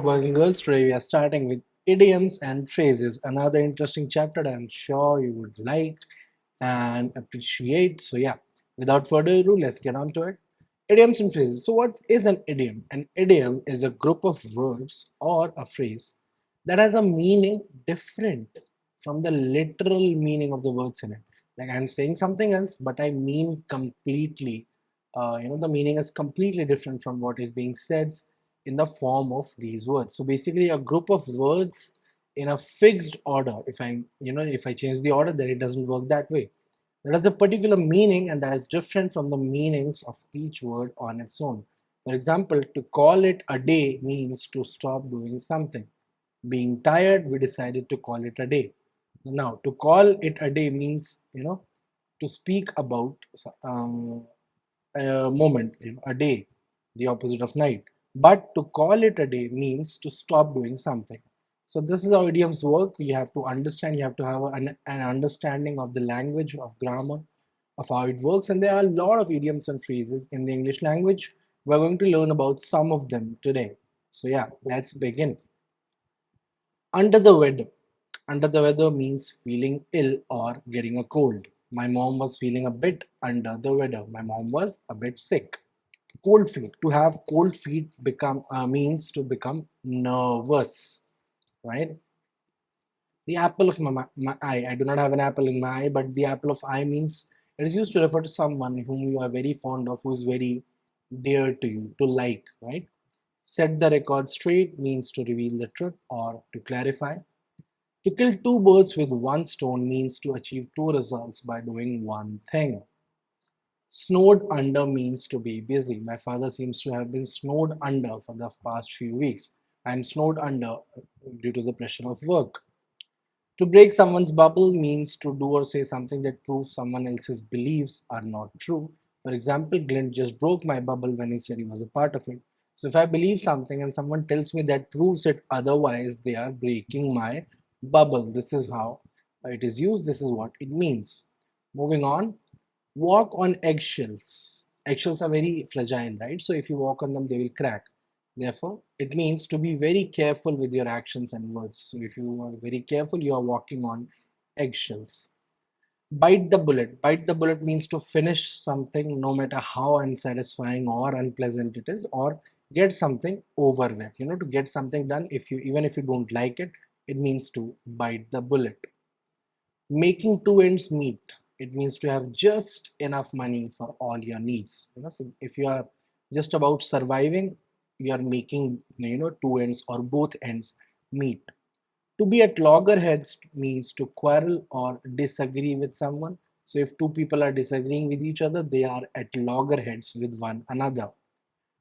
boys and girls. Today we are starting with idioms and phrases, another interesting chapter that I'm sure you would like and appreciate. So, yeah, without further ado, let's get on to it. Idioms and phrases. So, what is an idiom? An idiom is a group of words or a phrase that has a meaning different from the literal meaning of the words in it. Like I'm saying something else, but I mean completely, the meaning is completely different from what is being said in the form of these words. So basically a group of words in a fixed order. If I change the order, then it doesn't work that way. There is a particular meaning and that is different from the meanings of each word on its own. For example, to call it a day means to stop doing something. Being tired, we decided to call it a day. Now, to call it a day means, to speak about a moment, a day, the opposite of night. But to call it a day means to stop doing something. So this is how idioms work. You have to understand, you have to have an understanding of the language, of grammar, of how it works. And there are a lot of idioms and phrases in the English language. We're going to learn about some of them today. So yeah, let's begin. Under the weather. Under the weather means feeling ill or getting a cold. My mom was feeling a bit under the weather. My mom was a bit sick. Cold feet. To have cold feet become means to become nervous, right? The apple of my eye. I do not have an apple in my eye, but the apple of eye means it is used to refer to someone whom you are very fond of, who is very dear to you, to like, right? Set the record straight means to reveal the truth or to clarify. To kill two birds with one stone means to achieve two results by doing one thing. Snowed under means to be busy. My father seems to have been snowed under for the past few weeks. I am snowed under due to the pressure of work. To break someone's bubble means to do or say something that proves someone else's beliefs are not true. For example, Glenn just broke my bubble when he said he was a part of it. So if I believe something and someone tells me that proves it otherwise, they are breaking my bubble. This is how it is used. This is what it means. Moving on, walk on eggshells. Eggshells are very fragile, right? So if you walk on them, they will crack. Therefore, it means to be very careful with your actions and words. So if you are very careful, you are walking on eggshells. Bite the bullet. Bite the bullet means to finish something no matter how unsatisfying or unpleasant it is, or get something over with. To get something done, even if you don't like it, it means to bite the bullet. Making two ends meet. It means to have just enough money for all your needs. So if you are just about surviving, you are making two ends or both ends meet. To be at loggerheads means to quarrel or disagree with someone. So if two people are disagreeing with each other, they are at loggerheads with one another.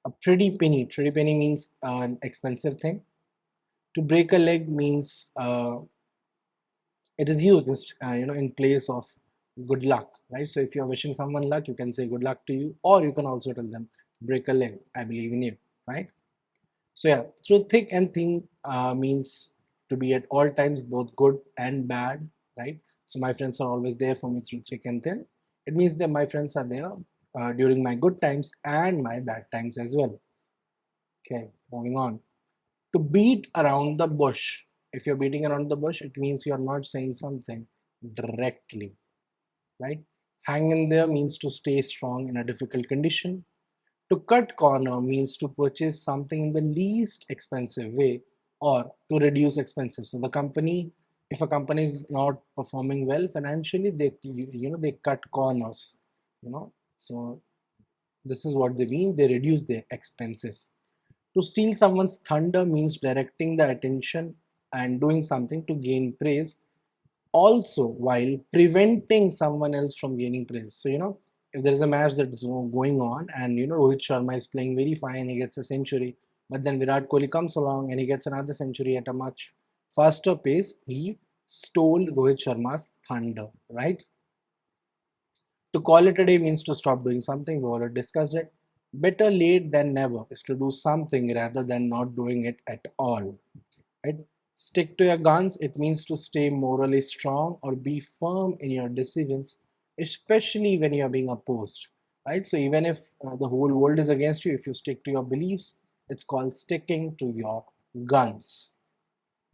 A pretty penny. Pretty penny means an expensive thing. To break a leg means it is used in place of good luck, right? So if you're wishing someone luck, you can say good luck to you, or you can also tell them break a leg, I believe in you, right? So yeah, through thick and thin means to be at all times both good and bad, right? So my friends are always there for me through thick and thin. It means that my friends are there during my good times and my bad times as well. Okay, moving on. To beat around the bush. If you're beating around the bush, it means you're not saying something directly, right? Hang in there means to stay strong in a difficult condition. To cut corner means to purchase something in the least expensive way or to reduce expenses. So the company, if a company is not performing well financially, they cut corners, So this is what they mean. They reduce their expenses. To steal someone's thunder means directing the attention and doing something to gain praise, also while preventing someone else from gaining praise. So, if there is a match that is going on and, Rohit Sharma is playing very fine, he gets a century, but then Virat Kohli comes along and he gets another century at a much faster pace, he stole Rohit Sharma's thunder, right? To call it a day means to stop doing something. We already discussed it. Better late than never is to do something rather than not doing it at all. Right? Stick to your guns. It means to stay morally strong or be firm in your decisions, especially when you are being opposed. Right? So even if the whole world is against you, if you stick to your beliefs, it's called sticking to your guns.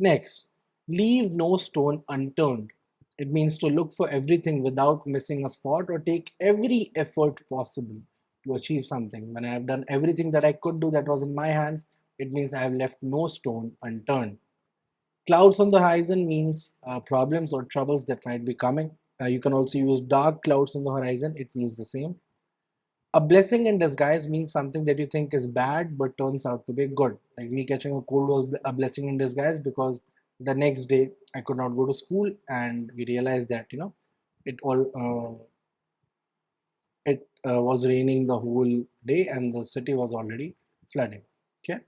Next, leave no stone unturned. It means to look for everything without missing a spot or take every effort possible to achieve something. When I have done everything that I could do that was in my hands, it means I have left no stone unturned. Clouds on the horizon means problems or troubles that might be coming. You can also use dark clouds on the horizon, it means the same. A blessing in disguise means something that you think is bad but turns out to be good. Like me catching a cold was a blessing in disguise because the next day I could not go to school and we realized that it all it was raining the whole day and the city was already flooding. Okay.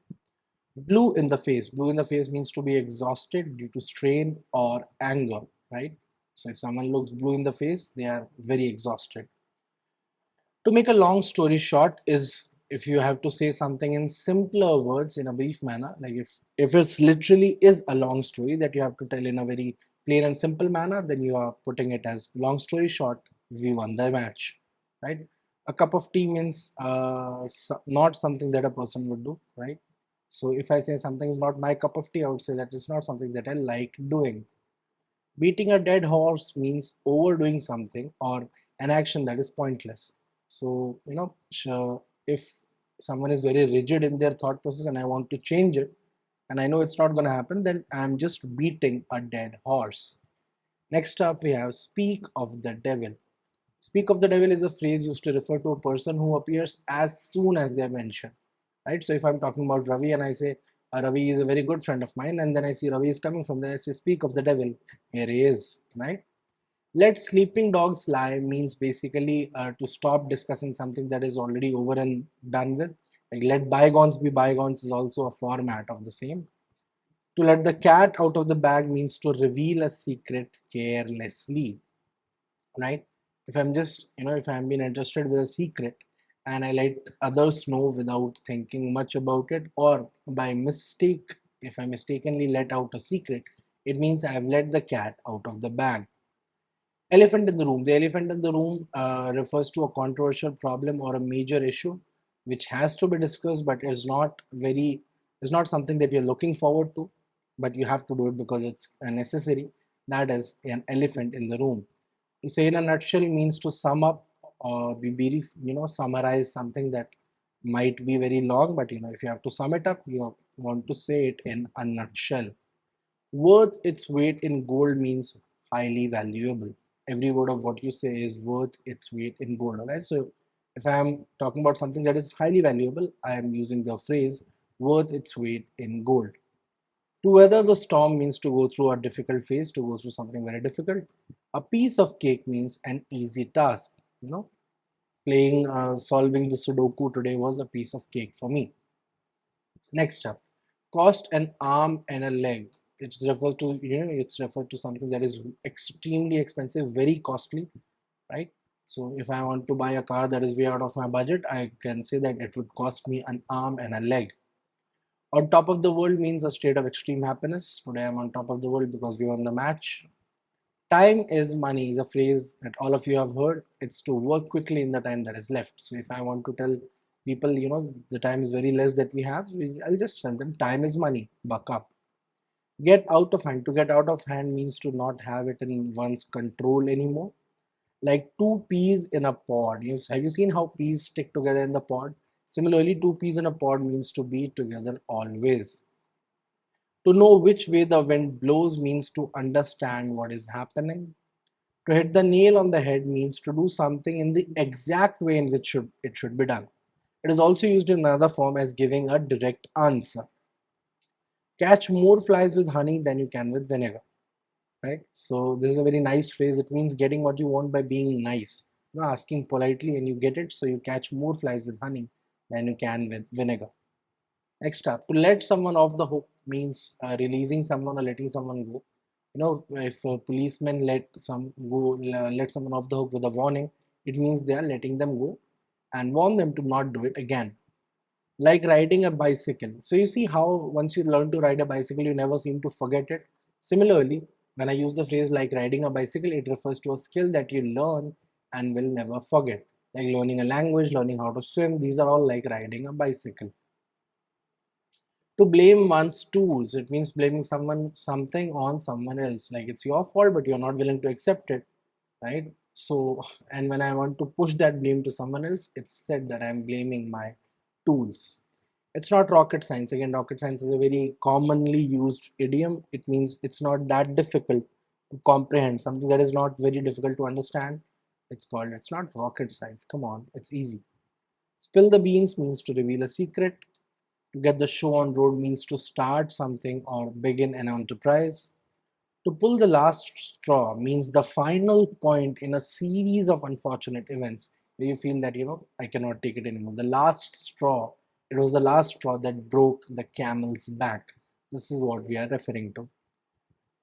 Blue in the face. Blue in the face means to be exhausted due to strain or anger, right? So if someone looks blue in the face, they are very exhausted. To make a long story short is if you have to say something in simpler words in a brief manner, like if it's literally is a long story that you have to tell in a very plain and simple manner, then you are putting it as long story short, we won the match, right? A cup of tea means not something that a person would do, right? So if I say something is not my cup of tea, I would say that it's not something that I like doing. Beating a dead horse means overdoing something or an action that is pointless. So, if someone is very rigid in their thought process and I want to change it and I know it's not going to happen, then I'm just beating a dead horse. Next up, we have speak of the devil. Speak of the devil is a phrase used to refer to a person who appears as soon as they are mentioned, right? So if I'm talking about Ravi and I say, Ravi is a very good friend of mine, and then I see Ravi is coming from there, I say, speak of the devil, here he is, right? Let sleeping dogs lie means basically to stop discussing something that is already over and done with. Like let bygones be bygones is also a format of the same. To let the cat out of the bag means to reveal a secret carelessly, right? If I'm just, if I'm been entrusted with a secret and I let others know without thinking much about it, or by mistake, if I mistakenly let out a secret, it means I have let the cat out of the bag. Elephant in the room. The elephant in the room refers to a controversial problem or a major issue which has to be discussed, but is not something that you're looking forward to, but you have to do it because it's necessary. That is an elephant in the room. To say in a nutshell means to sum up or be brief, summarize something that might be very long, but if you have to sum it up, you want to say it in a nutshell. Worth its weight in gold means highly valuable. Every word of what you say is worth its weight in gold. Alright, so if I am talking about something that is highly valuable, I am using the phrase worth its weight in gold. To weather the storm means to go through a difficult phase, to go through something very difficult. A piece of cake means an easy task. Playing, solving the Sudoku today was a piece of cake for me. Next up, cost an arm and a leg. It's referred to something that is extremely expensive, very costly, right? So if I want to buy a car that is way out of my budget, I can say that it would cost me an arm and a leg. On top of the world means a state of extreme happiness. Today I'm on top of the world because we won the match. Time is money is a phrase that all of you have heard. It's to work quickly in the time that is left. So if I want to tell people, the time is very less that we have, I'll just tell them time is money, buck up. Get out of hand. To get out of hand means to not have it in one's control anymore. Like two peas in a pod. Have you seen how peas stick together in the pod? Similarly, two peas in a pod means to be together always. To know which way the wind blows means to understand what is happening. To hit the nail on the head means to do something in the exact way in which it should be done. It is also used in another form as giving a direct answer. Catch more flies with honey than you can with vinegar. Right? So this is a very nice phrase. It means getting what you want by being nice. Asking politely and you get it. So you catch more flies with honey than you can with vinegar. Next up, to let someone off the hook means releasing someone or letting someone go. If a policeman let someone off the hook with a warning, it means they are letting them go and warn them to not do it again. Like riding a bicycle. So you see how once you learn to ride a bicycle, you never seem to forget it. Similarly, when I use the phrase like riding a bicycle, it refers to a skill that you learn and will never forget. Like learning a language, learning how to swim, these are all like riding a bicycle. To blame one's tools, it means blaming something on someone else. Like it's your fault, but you're not willing to accept it, right? So, and when I want to push that blame to someone else, it's said that I'm blaming my tools. It's not rocket science. Again, rocket science is a very commonly used idiom. It means it's not that difficult to comprehend, something that is not very difficult to understand. It's not rocket science. Come on, it's easy. Spill the beans means to reveal a secret. To get the show on road means to start something or begin an enterprise. To pull the last straw means the final point in a series of unfortunate events where you feel that, I cannot take it anymore. The last straw, it was the last straw that broke the camel's back. This is what we are referring to.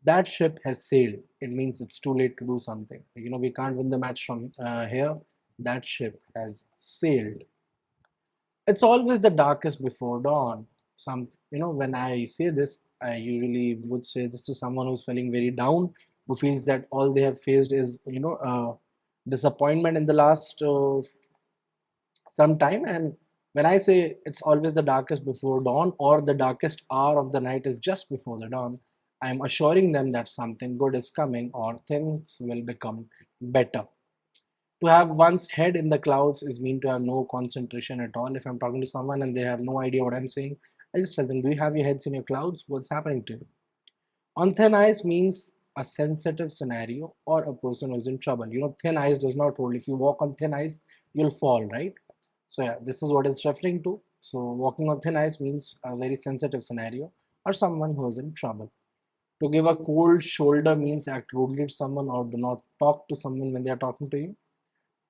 That ship has sailed. It means it's too late to do something. We can't win the match from here. That ship has sailed. It's always the darkest before dawn. When I say this, I usually would say this to someone who's feeling very down, who feels that all they have faced is, disappointment in the last some time. And when I say it's always the darkest before dawn, or the darkest hour of the night is just before the dawn, I'm assuring them that something good is coming or things will become better. To have one's head in the clouds is mean to have no concentration at all. If I'm talking to someone and they have no idea what I'm saying, I just tell them, do you have your heads in your clouds? What's happening to you? On thin ice means a sensitive scenario or a person who's in trouble. Thin ice does not hold. If you walk on thin ice, you'll fall, right? So yeah, this is what it's referring to. So walking on thin ice means a very sensitive scenario or someone who is in trouble. To give a cold shoulder means act rudely to someone or do not talk to someone when they are talking to you.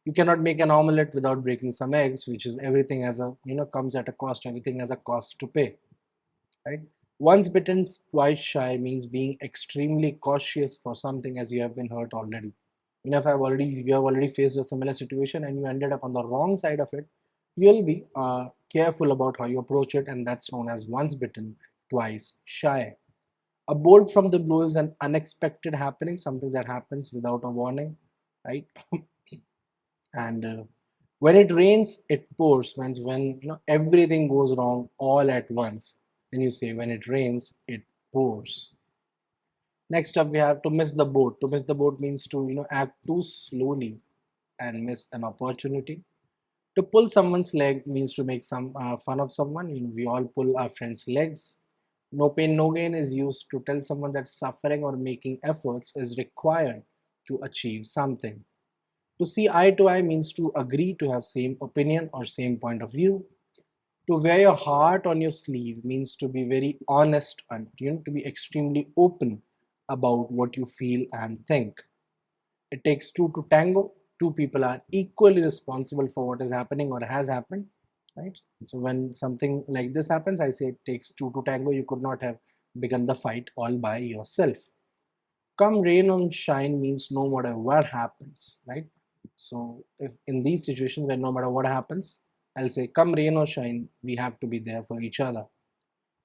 You cannot make an omelette without breaking some eggs, which is everything as a, comes at a cost. Everything has a cost to pay, right? Once bitten, twice shy means being extremely cautious for something as you have been hurt already. If you have already faced a similar situation and you ended up on the wrong side of it, you'll be careful about how you approach it, and that's known as once bitten, twice shy. A bolt from the blue is an unexpected happening, something that happens without a warning, right? And when it rains, it pours. When everything goes wrong all at once, then you say when it rains, it pours. Next up, we have to miss the boat. To miss the boat means to act too slowly and miss an opportunity. To pull someone's leg means to make some fun of someone. We all pull our friends' legs. No pain, no gain is used to tell someone that suffering or making efforts is required to achieve something. To see eye to eye means to agree to have same opinion or same point of view. To wear your heart on your sleeve means to be very honest and to be extremely open about what you feel and think. It takes two to tango. Two people are equally responsible for what is happening or has happened, right? So when something like this happens, I say it takes two to tango. You could not have begun the fight all by yourself. Come rain or shine means no matter what happens, right? So if in these situations where no matter what happens, I'll say come rain or shine, we have to be there for each other.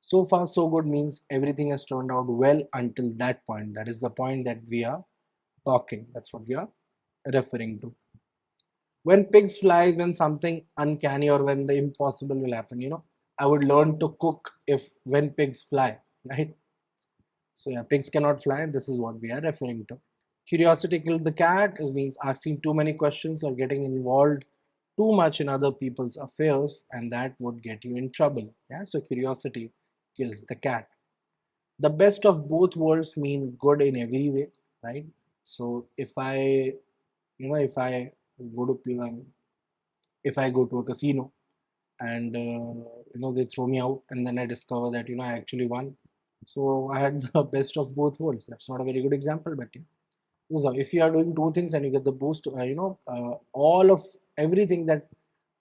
So far so good means everything has turned out well until that point. That is the point that we are talking. That's what we are referring to. When pigs flies, when something uncanny or when the impossible will happen, I would learn to cook if when pigs fly, right? So yeah, pigs cannot fly. This is what we are referring to. Curiosity killed the cat is means asking too many questions or getting involved too much in other people's affairs, and that would get you in trouble. Yeah, so curiosity kills the cat. The best of both worlds mean good in every way, right? So if I go to if I go to a casino and they throw me out and then I discover that I actually won, so I had the best of both worlds. That's not a very good example, but yeah. So if you are doing two things and you get the boost, all of everything that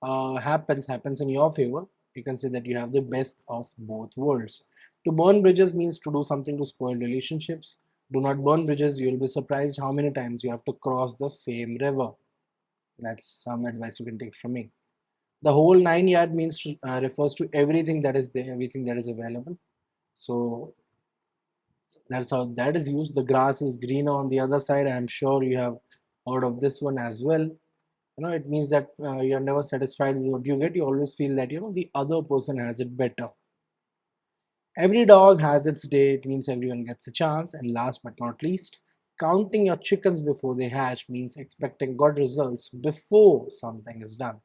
happens in your favor, you can say that you have the best of both worlds. To burn bridges means to do something to spoil relationships. Do not burn bridges. You'll be surprised how many times you have to cross the same river. That's some advice you can take from me. The whole 9 yard means refers to everything that is there, everything that is available. So that's how that is used. The grass is greener on the other side. I'm sure you have heard of this one as well. It means that you're never satisfied with what you get. You always feel that the other person has it better. Every dog has its day, it means everyone gets a chance. And last but not least, counting your chickens before they hatch means expecting good results before something is done,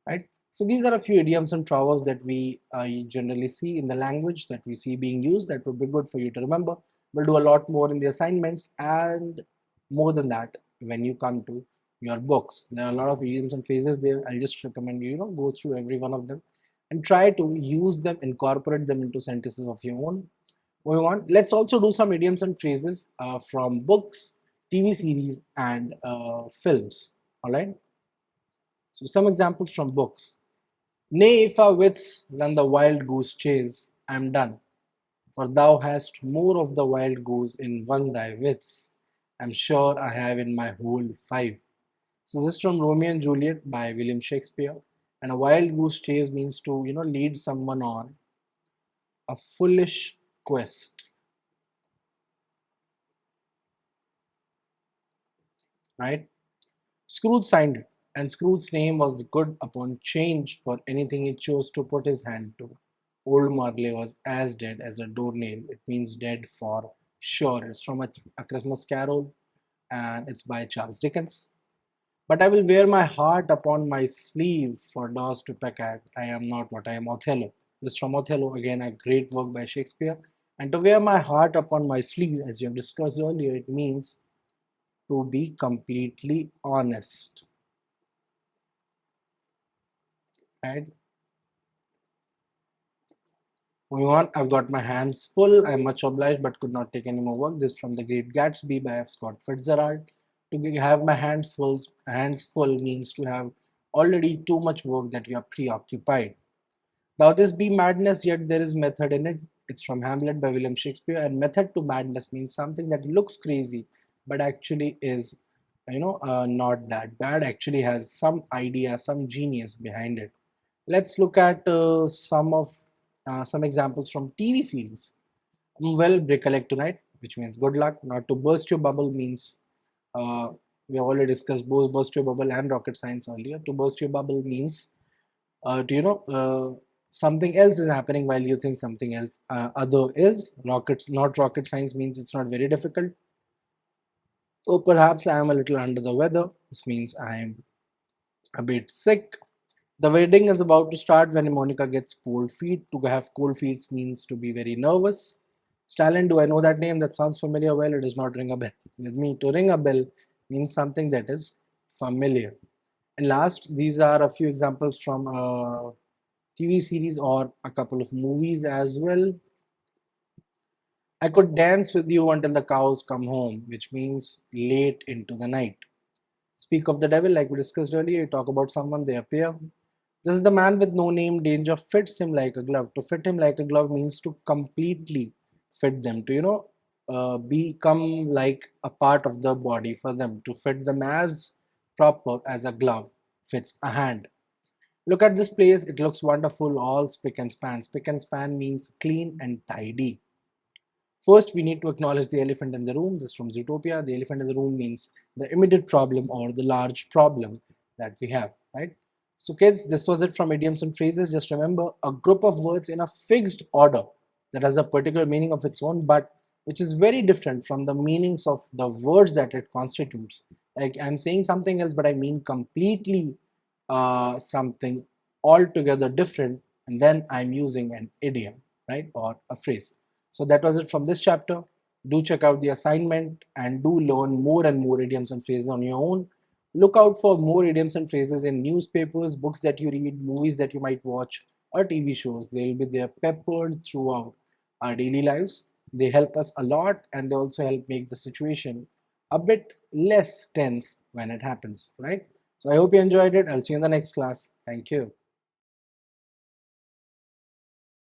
right? So these are a few idioms and proverbs that we generally see in the language that we see being used that would be good for you to remember. We'll do a lot more in the assignments, and more than that when you come to your books. There are a lot of idioms and phrases there. I'll just recommend you, go through every one of them and try to use them, incorporate them into sentences of your own. Moving on, let's also do some idioms and phrases from books, TV series, and films. All right. So some examples from books. Nay, if our wits run the wild goose chase, I am done. For thou hast more of the wild goose in one thy wits. I am sure I have in my whole five. So this is from Romeo and Juliet by William Shakespeare. And a wild goose chase means to lead someone on a foolish quest, right? Scrooge signed it, and Scrooge's name was good upon change for anything he chose to put his hand to. Old Marley was as dead as a doornail. It means dead for sure. It's from a Christmas Carol, and it's by Charles Dickens. But I will wear my heart upon my sleeve for doors to peck at. I am not what I am, Othello. This is from Othello, again a great work by Shakespeare. And to wear my heart upon my sleeve, as you have discussed earlier, it means to be completely honest, right? Moving on, I've got my hands full. I'm much obliged but could not take any more work. This from The Great Gatsby by F. Scott Fitzgerald. To have my hands full means to have already too much work that you are preoccupied. Thou this be madness, yet there is method in it. It's from Hamlet by William Shakespeare. And method to madness means something that looks crazy but actually is, not that bad. Actually has some idea, some genius behind it. Let's look at some examples from TV series. Well, recollect tonight, which means good luck. Not to burst your bubble means uh, we have already discussed both burst your bubble and rocket science earlier. To burst your bubble means something else is happening while you think something else other is. Not rocket science means it's not very difficult. Or perhaps I am a little under the weather. This means I am a bit sick. The wedding is about to start when Monica gets cold feet. To have cold feet means to be very nervous. Stalin, do I know that name? That sounds familiar. Well, it does not ring a bell. With me, to ring a bell means something that is familiar. And last, these are a few examples from a TV series or a couple of movies as well. I could dance with you until the cows come home, which means late into the night. Speak of the devil, like we discussed earlier, you talk about someone, they appear. This is the man with no name, danger fits him like a glove. To fit him like a glove means to completely fit them, to, become like a part of the body for them, to fit them as proper as a glove fits a hand. Look at this place, it looks wonderful, all spick and span. Spick and span means clean and tidy. First, we need to acknowledge the elephant in the room. This is from Zootopia. The elephant in the room means the immediate problem or the large problem that we have, right? So kids, this was it from idioms and phrases. Just remember, a group of words in a fixed order that has a particular meaning of its own, but which is very different from the meanings of the words that it constitutes. Like I'm saying something else, but I mean completely something altogether different, and then I'm using an idiom, right, or a phrase. So that was it from this chapter. Do check out the assignment and do learn more and more idioms and phrases on your own. Look out for more idioms and phrases in newspapers, books that you read, movies that you might watch, or TV shows. They will be there peppered throughout our daily lives. They help us a lot, and they also help make the situation a bit less tense when it happens, right? So I hope you enjoyed it. I'll see you in the next class. Thank you.